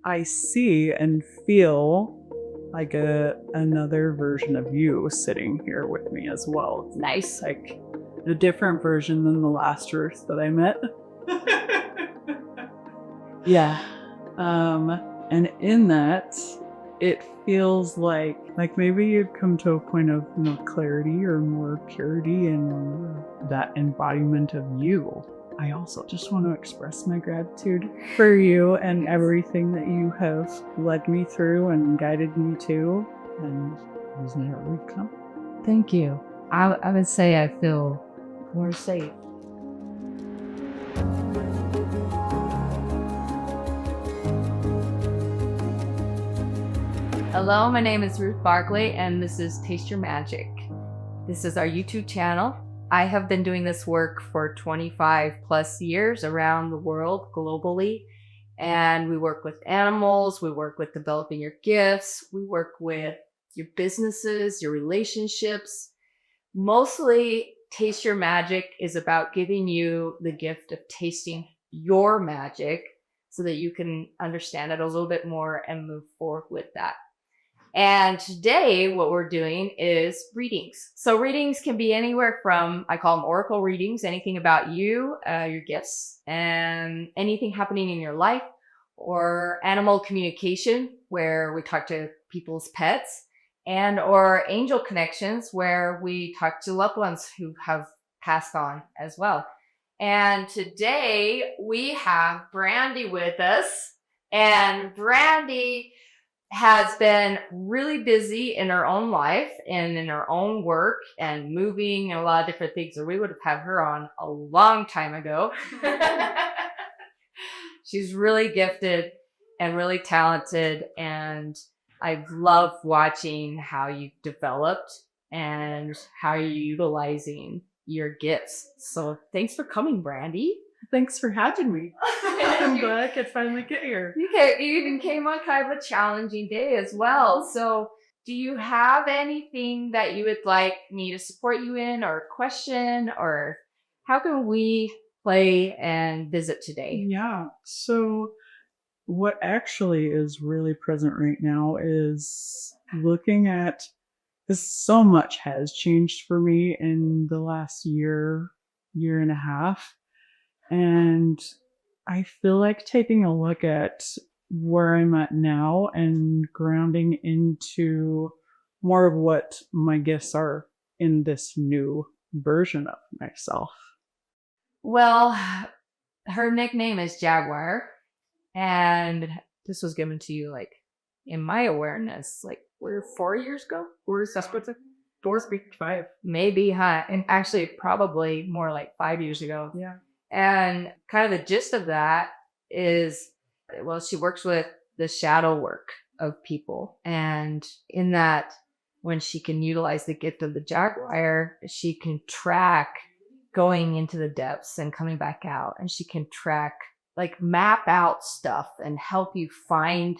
I see and feel like another version of you sitting here with me as well. Nice. Like a different version than the last Ruth that I met. Yeah. And in that, it feels like maybe you'd come to a point of clarity or more purity in that embodiment of you. I also just want to express my gratitude for you and everything that you have led me through and guided me to, and isn't it we've come? Thank you. I would say I feel more safe. Hello, my name is Ruth Barclay, and this is Taste Your Magic. This is our YouTube channel. I have been doing this work for 25 plus years around the world, globally. And we work with animals, we work with developing your gifts, we work with your businesses, your relationships. Mostly, Taste Your Magic is about giving you the gift of tasting your magic so that you can understand it a little bit more and move forward with that. And today what we're doing is readings. So readings can be anywhere from, I call them oracle readings, anything about you, your gifts, and anything happening in your life, or animal communication, where we talk to people's pets, and or angel connections, where we talk to loved ones who have passed on as well. And today we have Brandy with us, and Brandy has been really busy in her own life and in her own work and moving and a lot of different things, or we would have had her on a long time ago. She's really gifted and really talented, and I've loved watching how you've developed and how you're utilizing your gifts. So thanks for coming, Brandy. Thanks for having me. I'm glad I could finally get here. You even came on kind of a challenging day as well. So do you have anything that you would like me to support you in, or a question, or how can we play and visit today? Yeah. So what actually is really present right now is looking at this. So much has changed for me in the last year and a half. And I feel like taking a look at where I'm at now and grounding into more of what my gifts are in this new version of myself. Well, her nickname is Jaguar, and this was given to you like in my awareness, like we're 4 years ago. Or supposed to 5. Maybe, huh? And actually, probably more like 5 years ago. Yeah. And kind of the gist of that is, well, she works with the shadow work of people. And in that, when she can utilize the gift of the Jaguar, she can track going into the depths and coming back out. And she can track, like map out stuff and help you find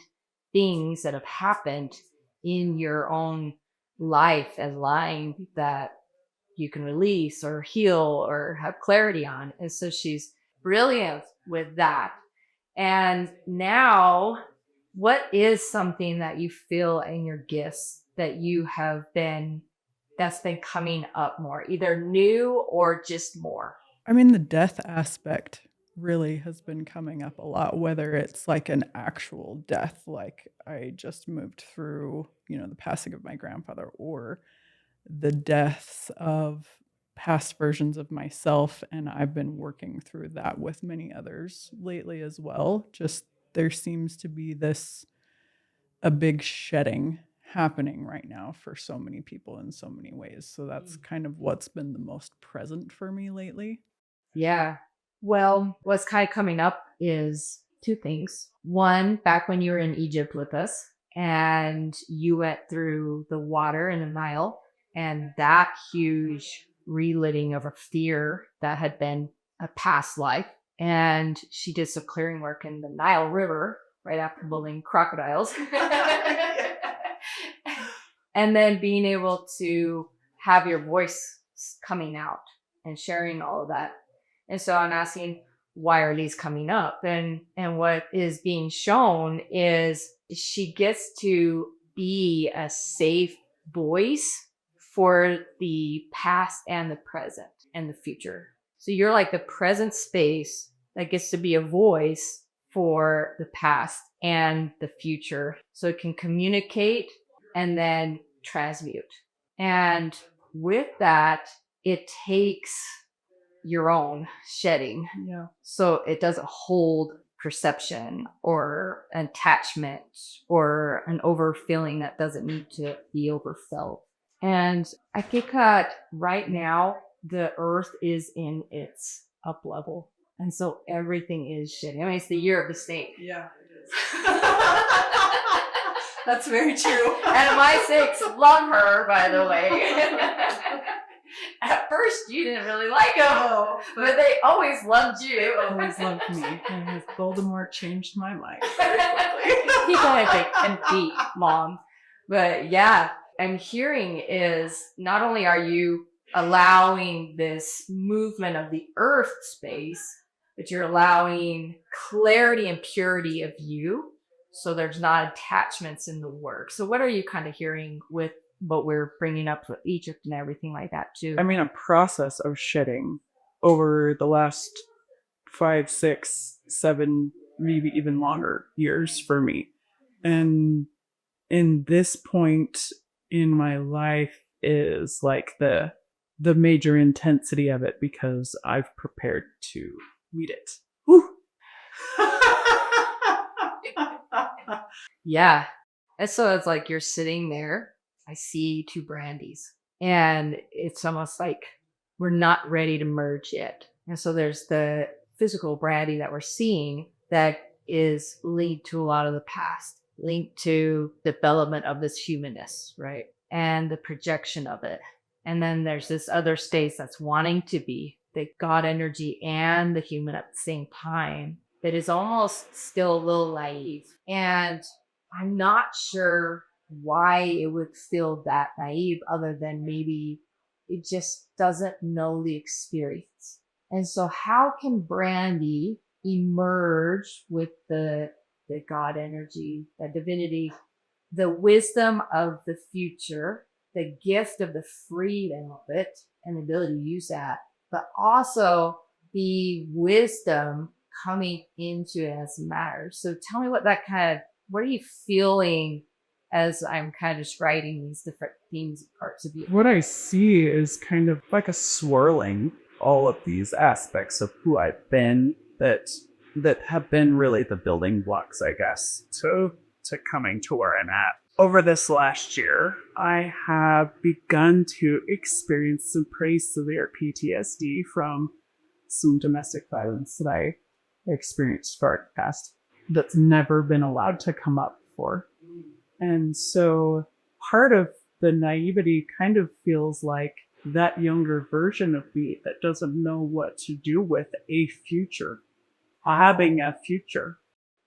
things that have happened in your own life as lying that you can release or heal or have clarity on. And so she's brilliant with that. And now, what is something that you feel in your gifts that you have been, that's been coming up more, either new or just more? I mean, the death aspect really has been coming up a lot, whether it's like an actual death, like I just moved through, the passing of my grandfather, or the deaths of past versions of myself. And I've been working through that with many others lately as well. Just there seems to be a big shedding happening right now for so many people in so many ways. So that's kind of what's been the most present for me lately. Yeah. Well, what's kind of coming up is two things. One, back when you were in Egypt with us and you went through the water in the Nile, and that huge reliving of a fear that had been a past life. And she did some clearing work in the Nile River right after bullying crocodiles. And then being able to have your voice coming out and sharing all of that. And so I'm asking, why are these coming up? And what is being shown is she gets to be a safe voice for the past and the present and the future. So you're like the present space that gets to be a voice for the past and the future. So it can communicate and then transmute. And with that, it takes your own shedding. Yeah. So it doesn't hold perception or attachment or an overfilling that doesn't need to be overfelt. And I think that right now the earth is in its up level. And so everything is shedding. I mean, it's the year of the snake. Yeah, it is. That's very true. And my snakes love her, by the way. At first, you didn't really like them, but they always loved you. They always loved me. And Voldemort changed my mind. He kind of thick and feet, Mom. But yeah, I'm hearing is not only are you allowing this movement of the earth space, but you're allowing clarity and purity of you. So there's not attachments in the work. So what are you kind of hearing with what we're bringing up with Egypt and everything like that too? I mean, a process of shedding over the last 5, 6, 7, maybe even longer years for me. And in this point in my life is like the major intensity of it because I've prepared to meet it. Whew. Yeah. And so it's like you're sitting there. I see 2 brandies. And it's almost like we're not ready to merge yet. And so there's the physical brandy that we're seeing that is linked to a lot of the past, linked to development of this humanness, right? And the projection of it. And then there's this other state that's wanting to be the God energy and the human at the same time that is almost still a little naive. And I'm not sure why it would feel that naive other than maybe it just doesn't know the experience. And so how can Brandy emerge with the God energy, the divinity, the wisdom of the future, the gift of the freedom of it and the ability to use that, but also the wisdom coming into it as matters. So tell me what are you feeling as I'm kind of describing these different themes and parts of you? What I see is kind of like a swirling all of these aspects of who I've been that have been really the building blocks, I guess, to coming to where I'm at. Over this last year, I have begun to experience some pretty severe PTSD from some domestic violence that I experienced far in the past that's never been allowed to come up before. And so part of the naivety kind of feels like that younger version of me that doesn't know what to do with a future, having a future.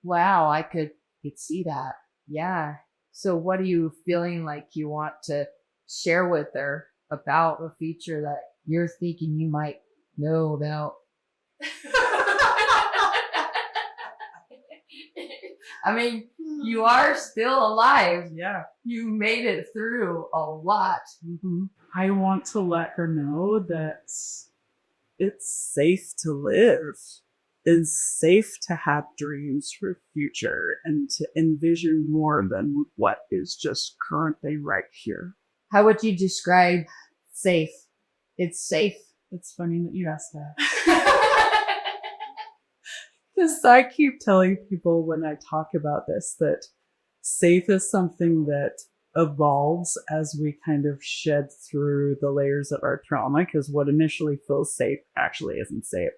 Wow, I could see that. Yeah. So what are you feeling like you want to share with her about a future that you're thinking you might know about? I mean, you are still alive. Yeah. You made it through a lot. Mm-hmm. I want to let her know that it's safe to live. It's safe to have dreams for the future and to envision more than what is just currently right here. How would you describe safe? It's safe. It's funny that you asked that. Because I keep telling people when I talk about this that safe is something that evolves as we kind of shed through the layers of our trauma, because what initially feels safe actually isn't safe.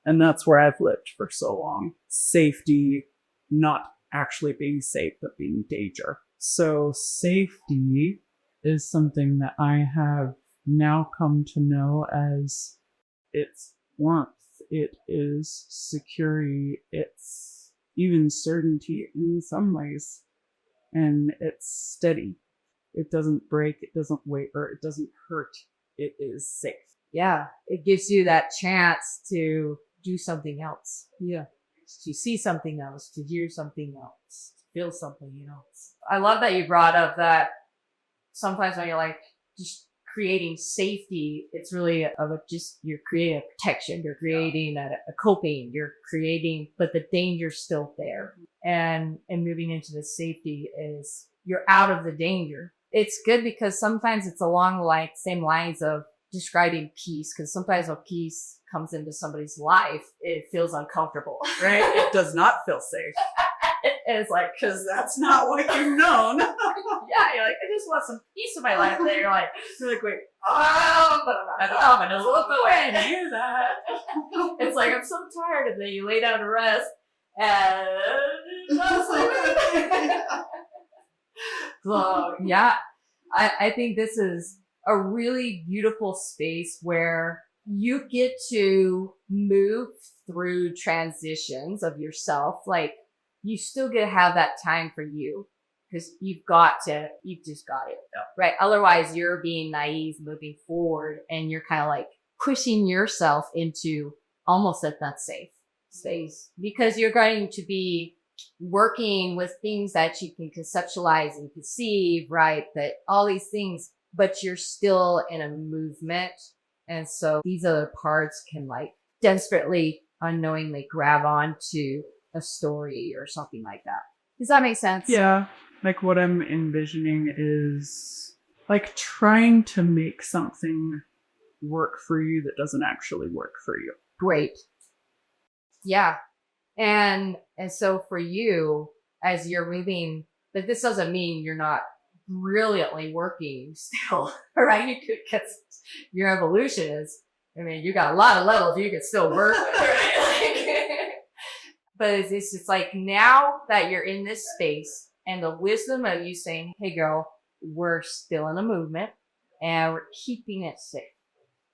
And that's where I've lived for so long. Safety, not actually being safe, but being danger. So safety is something that I have now come to know as its warmth. It is security. It's even certainty in some ways. And it's steady. It doesn't break. It doesn't waver. It doesn't hurt. It is safe. Yeah. It gives you that chance to do something else, Yeah. to see something else, to hear something else, to feel something else. I love that you brought up that sometimes when you're like just creating safety, it's really of a just, you're creating a protection, you're creating a coping, you're creating, but the danger's still there. And moving into the safety is you're out of the danger. It's good because sometimes it's along the same lines of describing peace, because sometimes when peace comes into somebody's life, it feels uncomfortable, right? It does not feel safe. It's like, Because that's not what you've known. yeah, you're like, I just want some peace in my life. And then you're like, wait, but I'm not going to look away. I hear that. It's like, I'm so tired. And then you lay down to rest and so, yeah, I think this is a really beautiful space where you get to move through transitions of yourself. Like, you still get to have that time for you because you've just got it. Yeah. Right. Otherwise you're being naive moving forward and you're kind of like pushing yourself into almost an unsafe space because you're going to be working with things that you can conceptualize and conceive, right? That all these things, but you're still in a movement. And so these other parts can like desperately, unknowingly grab onto a story or something like that. Does that make sense? Yeah. Like what I'm envisioning is like trying to make something work for you that doesn't actually work for you. Great. Yeah. And so for you, as you're moving, but this doesn't mean you're not brilliantly working still, right? You could get your evolution is, I mean, you got a lot of levels you can still work with, right? But it's just like now that you're in this space and the wisdom of you saying, hey girl, we're still in a movement and we're keeping it safe,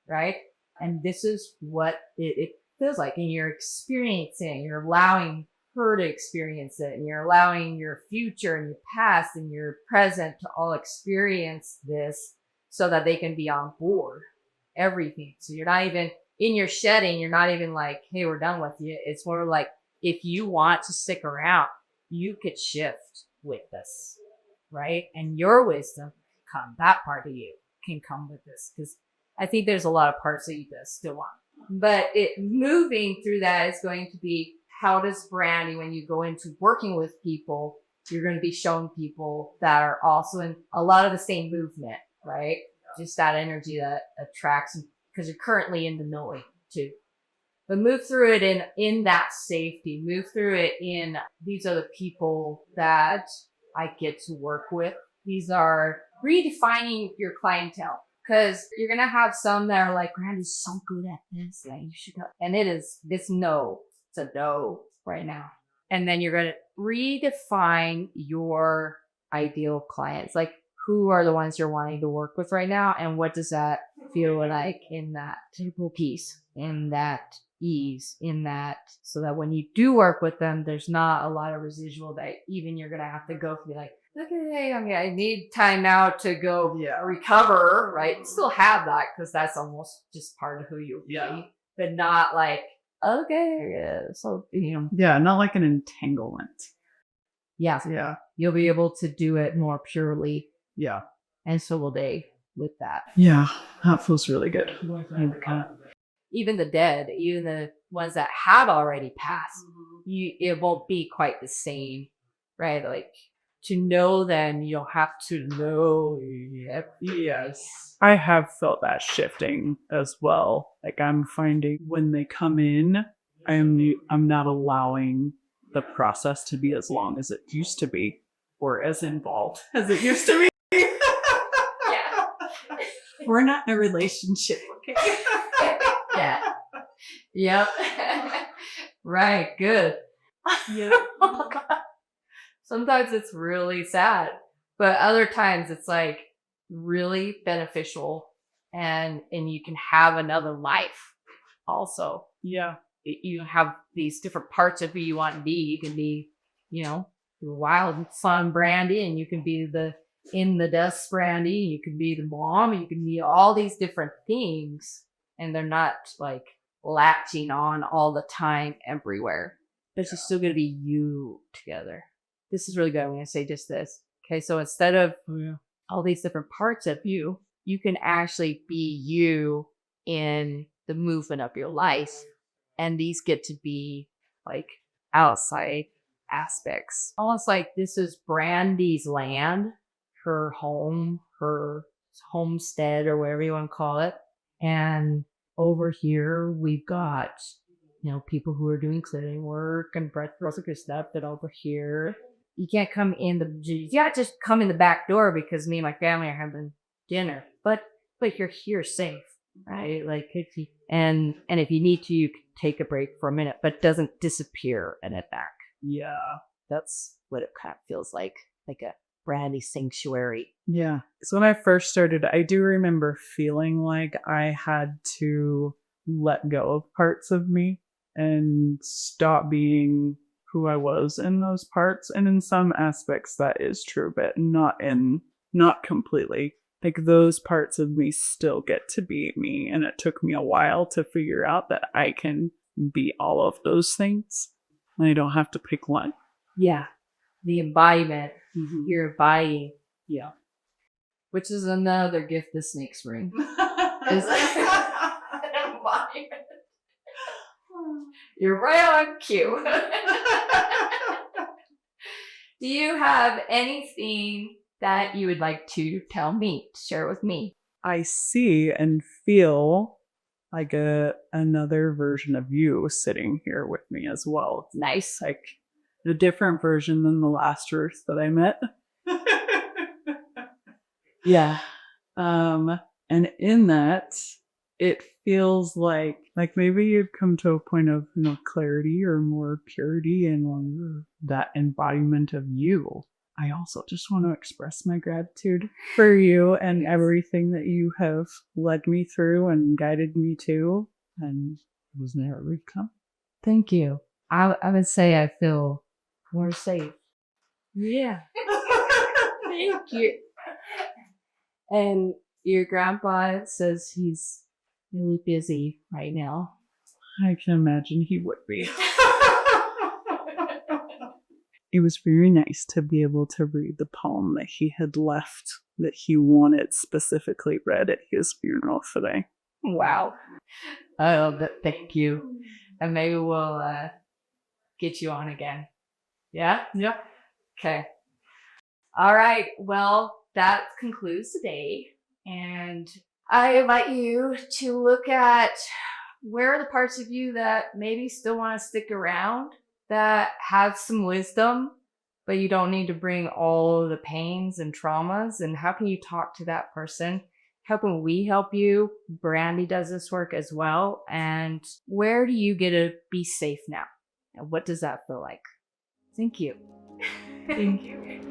right? And this is what it feels like. And you're experiencing it. You're allowing her to experience it. And you're allowing your future and your past and your present to all experience this so that they can be on board. Everything. So you're not even in your shedding. You're not even like, hey, we're done with you. It's more like, if you want to stick around, you could shift with this, right? And your wisdom that part of you can come with this. Because I think there's a lot of parts that you still want. But moving through that is going to be, how does branding, when you go into working with people, you're going to be showing people that are also in a lot of the same movement, right? Just that energy that attracts, because you're currently in the knowing too. But move through it in that safety. Move through it in, these are the people that I get to work with. These are redefining your clientele. Because you're going to have some that are like, Randy's so good at this. Like, you should go. And it is this no. It's a no right now. And then you're going to redefine your ideal clients. Like, who are the ones you're wanting to work with right now? And what does that feel like in that simple peace, in that ease, in that, so that when you do work with them, there's not a lot of residual that even you're going to have to go and be like, okay, I need time now to go recover, right? Still have that because that's almost just part of who you be, but not like, okay, so, you know. Yeah, not like an entanglement. Yeah. Yeah. You'll be able to do it more purely. Yeah. And so will they with that. Yeah, that feels really good. Even the dead, even the ones that have already passed, it won't be quite the same, right? Like, to know them, you don't have to know. Yes. I have felt that shifting as well. Like, I'm finding when they come in, I'm not allowing the process to be as long as it used to be, or as involved as it used to be. Yeah. We're not in a relationship, okay? Yeah. Yep. Right. Good. Yep. Oh, God. Sometimes it's really sad, but other times it's like really beneficial, and you can have another life also. Yeah. You have these different parts of who you want to be. You can be, you know, the wild, fun Brandy, and you can be the in the dust Brandy. You can be the mom. You can be all these different things, and they're not like latching on all the time everywhere. But it's still going to be you together. This is really good. I'm going to say just this. Okay, so instead of all these different parts of you, you can actually be you in the movement of your life. And these get to be like outside aspects. Almost like this is Brandy's land, her home, her homestead, or whatever you want to call it. And over here, we've got, people who are doing cleaning work and breakfast and stuff that over here. You can't come in just come in the back door because me and my family are having dinner. But you're here safe, right? Like, and if you need to, you can take a break for a minute, but it doesn't disappear and it back. Yeah. That's what it kind of feels like a Brandy sanctuary. Yeah. So when I first started, I do remember feeling like I had to let go of parts of me and stop being who I was in those parts. And in some aspects that is true, but not completely. Like those parts of me still get to be me. And it took me a while to figure out that I can be all of those things. And I don't have to pick one. Yeah. The embodiment. Mm-hmm. You're embodying. Yeah. Which is another gift the snakes bring. Is embodiment. You're right on cue. Do you have anything that you would like to tell me, share with me? I see and feel like another version of you sitting here with me as well. Nice. Like a different version than the last Ruth that I met. Yeah. And in that, it feels like maybe you've come to a point of clarity or more purity and that embodiment of you. I also just want to express my gratitude for you and everything that you have led me through and guided me to, and it was never we've come. Thank you. I would say I feel more safe. Yeah. Thank you. And your grandpa says he's really busy right now. I can imagine he would be. It was very nice to be able to read the poem that he had left that he wanted specifically read at his funeral today. Wow. I love that. Thank you. And maybe we'll get you on again. Yeah? Yeah. Okay. All right. Well, that concludes today. And I invite you to look at where are the parts of you that maybe still want to stick around, that have some wisdom, but you don't need to bring all the pains and traumas. And how can you talk to that person? How can we help you? Brandy does this work as well. And where do you get to be safe now? And what does that feel like? Thank you. Thank you.